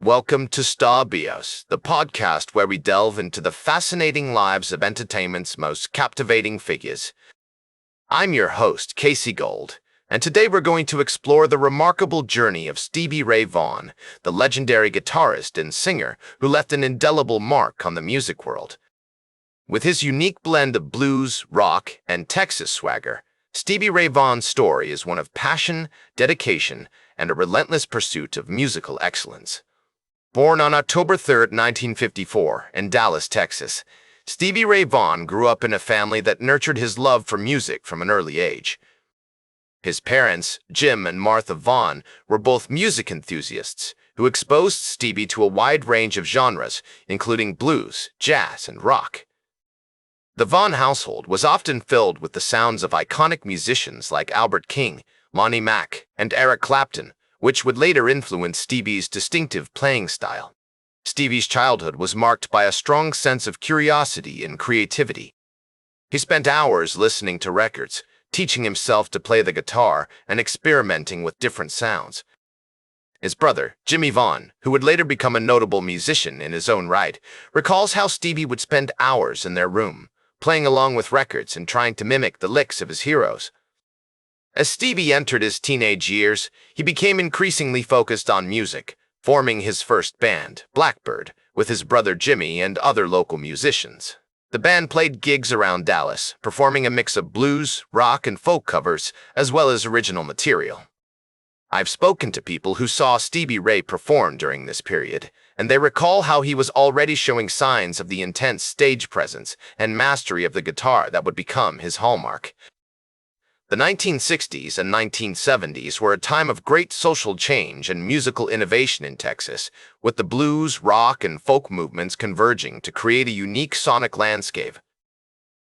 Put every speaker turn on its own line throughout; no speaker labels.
Welcome to Star Bios, the podcast where we delve into the fascinating lives of entertainment's most captivating figures. I'm your host, Casey Gold, and today we're going to explore the remarkable journey of Stevie Ray Vaughan, the legendary guitarist and singer who left an indelible mark on the music world. With his unique blend of blues, rock, and Texas swagger, Stevie Ray Vaughan's story is one of passion, dedication, and a relentless pursuit of musical excellence. Born on October 3, 1954, in Dallas, Texas, Stevie Ray Vaughan grew up in a family that nurtured his love for music from an early age. His parents, Jim and Martha Vaughan, were both music enthusiasts who exposed Stevie to a wide range of genres, including blues, jazz, and rock. The Vaughan household was often filled with the sounds of iconic musicians like Albert King, Lonnie Mack, and Eric Clapton, which would later influence Stevie's distinctive playing style. Stevie's childhood was marked by a strong sense of curiosity and creativity. He spent hours listening to records, teaching himself to play the guitar, and experimenting with different sounds. His brother, Jimmy Vaughan, who would later become a notable musician in his own right, recalls how Stevie would spend hours in their room, playing along with records and trying to mimic the licks of his heroes. As Stevie entered his teenage years, he became increasingly focused on music, forming his first band, Blackbird, with his brother Jimmy and other local musicians. The band played gigs around Dallas, performing a mix of blues, rock, and folk covers, as well as original material. I've spoken to people who saw Stevie Ray perform during this period, and they recall how he was already showing signs of the intense stage presence and mastery of the guitar that would become his hallmark. The 1960s and 1970s were a time of great social change and musical innovation in Texas, with the blues, rock, and folk movements converging to create a unique sonic landscape.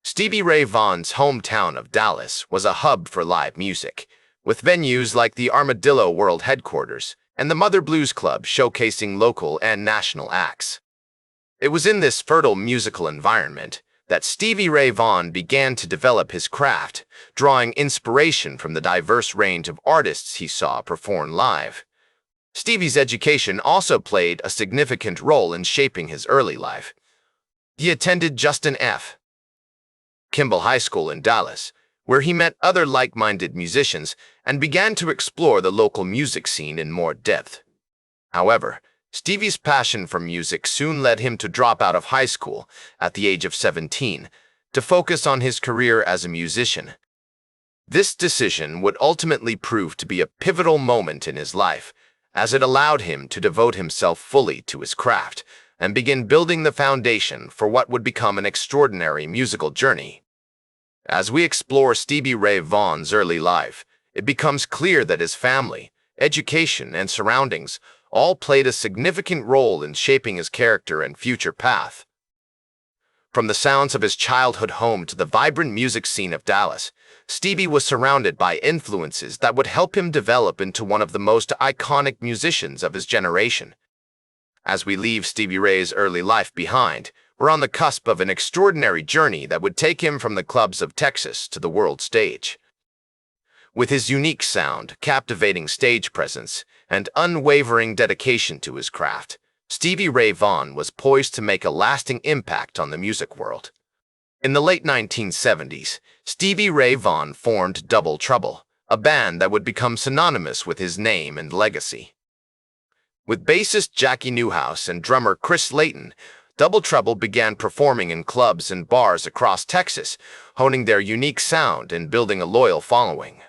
Stevie Ray Vaughan's hometown of Dallas was a hub for live music, with venues like the Armadillo World Headquarters and the Mother Blues Club showcasing local and national acts. It was in this fertile musical environment that Stevie Ray Vaughan began to develop his craft, drawing inspiration from the diverse range of artists he saw perform live. Stevie's education also played a significant role in shaping his early life. He attended Justin F. Kimball High School in Dallas, where he met other like-minded musicians and began to explore the local music scene in more depth. However, Stevie's passion for music soon led him to drop out of high school at the age of 17 to focus on his career as a musician. This decision would ultimately prove to be a pivotal moment in his life, as it allowed him to devote himself fully to his craft and begin building the foundation for what would become an extraordinary musical journey. As we explore Stevie Ray Vaughan's early life, it becomes clear that his family, education, and surroundings all played a significant role in shaping his character and future path. From the sounds of his childhood home to the vibrant music scene of Dallas, Stevie was surrounded by influences that would help him develop into one of the most iconic musicians of his generation. As we leave Stevie Ray's early life behind, we're on the cusp of an extraordinary journey that would take him from the clubs of Texas to the world stage. With his unique sound, captivating stage presence, and unwavering dedication to his craft, Stevie Ray Vaughan was poised to make a lasting impact on the music world. In the late 1970s, Stevie Ray Vaughan formed Double Trouble, a band that would become synonymous with his name and legacy. With bassist Jackie Newhouse and drummer Chris Layton, Double Trouble began performing in clubs and bars across Texas, honing their unique sound and building a loyal following.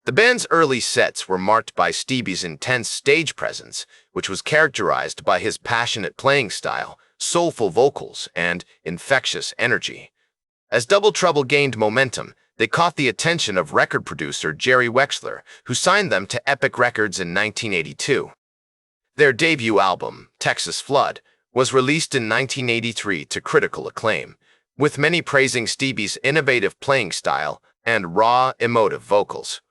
The band's early sets were marked by Stevie's intense stage presence, which was characterized by his passionate playing style, soulful vocals, and infectious energy. As Double Trouble gained momentum, they caught the attention of record producer Jerry Wexler, who signed them to Epic Records in 1982. Their debut album, Texas Flood, was released in 1983 to critical acclaim, with many praising Stevie's innovative playing style and raw, emotive vocals.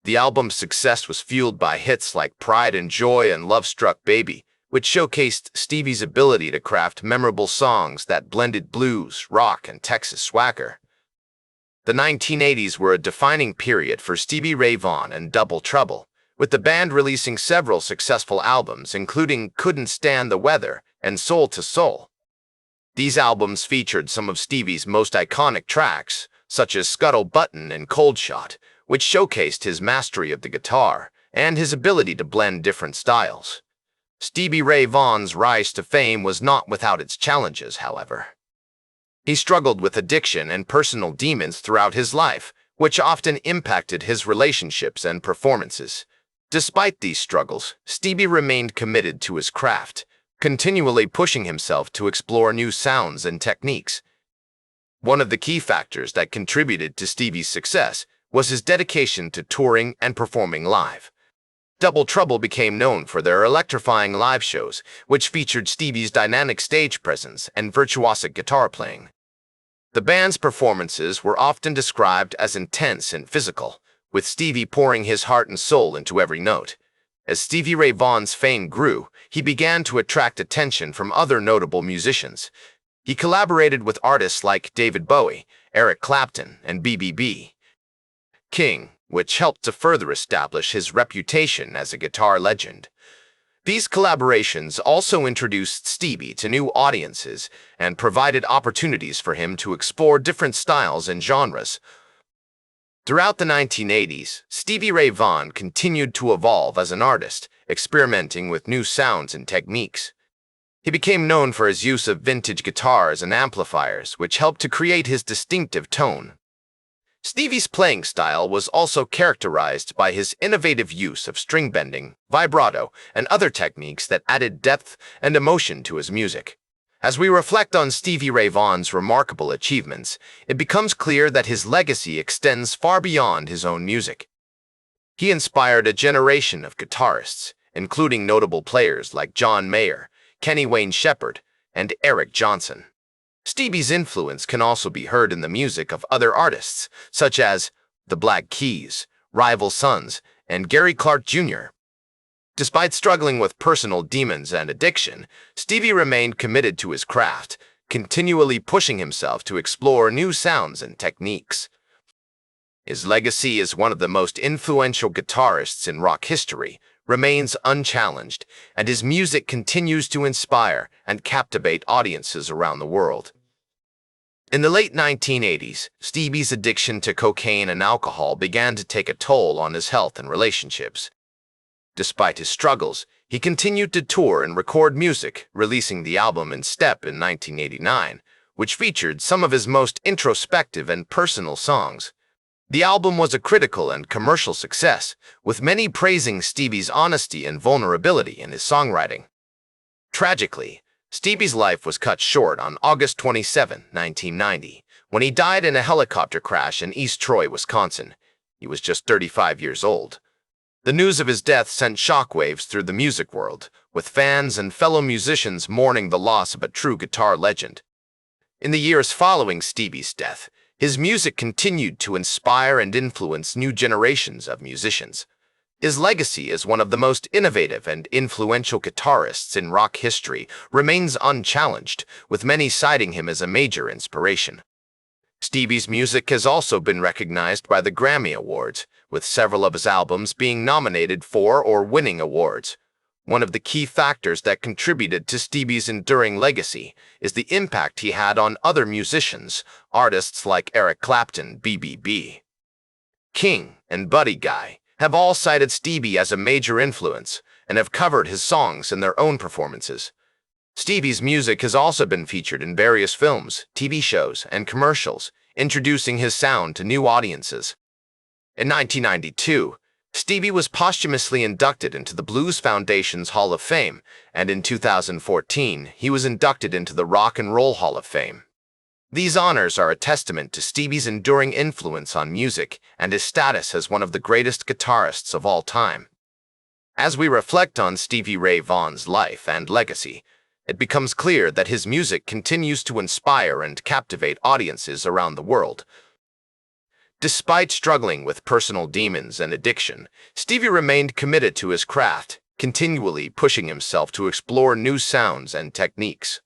The album's success was fueled by hits like Pride and Joy and Love Struck Baby, which showcased Stevie's ability to craft memorable songs that blended blues, rock, and Texas swagger. The 1980s were a defining period for Stevie Ray Vaughan and Double Trouble, with the band releasing several successful albums, including Couldn't Stand the Weather and Soul to Soul. These albums featured some of Stevie's most iconic tracks, such as Scuttle Button and Cold Shot, which showcased his mastery of the guitar and his ability to blend different styles. Stevie Ray Vaughan's rise to fame was not without its challenges, however. He struggled with addiction and personal demons throughout his life, which often impacted his relationships and performances. Despite these struggles, Stevie remained committed to his craft, continually pushing himself to explore new sounds and techniques. One of the key factors that contributed to Stevie's success was his dedication to touring and performing live. Double Trouble became known for their electrifying live shows, which featured Stevie's dynamic stage presence and virtuosic guitar playing. The band's performances were often described as intense and physical, with Stevie pouring his heart and soul into every note. As Stevie Ray Vaughan's fame grew, he began to attract attention from other notable musicians. He collaborated with artists like David Bowie, Eric Clapton, and B.B. King, which helped to further establish his reputation as a guitar legend. These collaborations also introduced Stevie to new audiences and provided opportunities for him to explore different styles and genres. Throughout the 1980s, Stevie Ray Vaughan continued to evolve as an artist, experimenting with new sounds and techniques. He became known for his use of vintage guitars and amplifiers, which helped to create his distinctive tone. Stevie's playing style was also characterized by his innovative use of string bending, vibrato, and other techniques that added depth and emotion to his music. As we reflect on Stevie Ray Vaughan's remarkable achievements, it becomes clear that his legacy extends far beyond his own music. He inspired a generation of guitarists, including notable players like John Mayer, Kenny Wayne Shepherd, and Eric Johnson. Stevie's influence can also be heard in the music of other artists, such as the Black Keys, Rival Sons, and Gary Clark Jr. Despite struggling with personal demons and addiction, Stevie remained committed to his craft, continually pushing himself to explore new sounds and techniques. His legacy as one of the most influential guitarists in rock history remains unchallenged, and his music continues to inspire and captivate audiences around the world. In the late 1980s, Stevie's addiction to cocaine and alcohol began to take a toll on his health and relationships. Despite his struggles, he continued to tour and record music, releasing the album In Step in 1989, which featured some of his most introspective and personal songs. The album was a critical and commercial success, with many praising Stevie's honesty and vulnerability in his songwriting. Tragically, Stevie's life was cut short on August 27, 1990, when he died in a helicopter crash in East Troy, Wisconsin. He was just 35 years old. The news of his death sent shockwaves through the music world, with fans and fellow musicians mourning the loss of a true guitar legend. In the years following Stevie's death, his music continued to inspire and influence new generations of musicians. His legacy as one of the most innovative and influential guitarists in rock history remains unchallenged, with many citing him as a major inspiration. Stevie's music has also been recognized by the Grammy Awards, with several of his albums being nominated for or winning awards. One of the key factors that contributed to Stevie's enduring legacy is the impact he had on other musicians, artists like Eric Clapton, B.B. King, and Buddy Guy have all cited Stevie as a major influence and have covered his songs in their own performances. Stevie's music has also been featured in various films, TV shows, and commercials, introducing his sound to new audiences. In 1992, Stevie was posthumously inducted into the Blues Foundation's Hall of Fame, and in 2014, he was inducted into the Rock and Roll Hall of Fame. These honors are a testament to Stevie's enduring influence on music and his status as one of the greatest guitarists of all time. As we reflect on Stevie Ray Vaughan's life and legacy, it becomes clear that his music continues to inspire and captivate audiences around the world. Despite struggling with personal demons and addiction, Stevie remained committed to his craft, continually pushing himself to explore new sounds and techniques.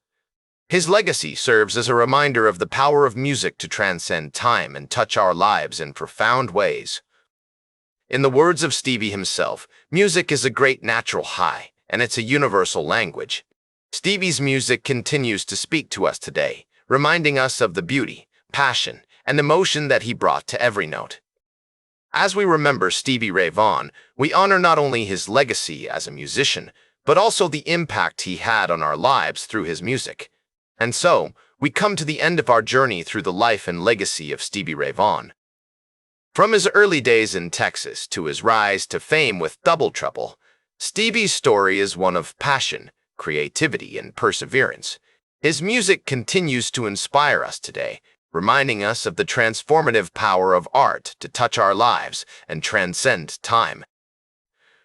His legacy serves as a reminder of the power of music to transcend time and touch our lives in profound ways. In the words of Stevie himself, music is a great natural high, and it's a universal language. Stevie's music continues to speak to us today, reminding us of the beauty, passion, and emotion that he brought to every note. As we remember Stevie Ray Vaughan, we honor not only his legacy as a musician, but also the impact he had on our lives through his music. And so, we come to the end of our journey through the life and legacy of Stevie Ray Vaughan. From his early days in Texas to his rise to fame with Double Trouble, Stevie's story is one of passion, creativity, and perseverance. His music continues to inspire us today, reminding us of the transformative power of art to touch our lives and transcend time.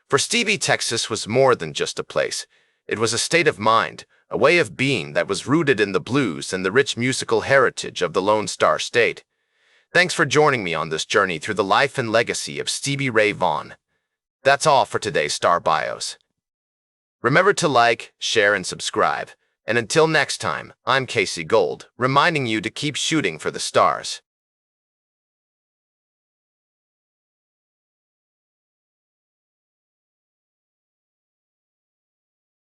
For Stevie, Texas was more than just a place. It was a state of mind, a way of being that was rooted in the blues and the rich musical heritage of the Lone Star State. Thanks for joining me on this journey through the life and legacy of Stevie Ray Vaughan. That's all for today's Star Bios. Remember to like, share, and subscribe. And until next time, I'm Casey Gold, reminding you to keep shooting for the stars.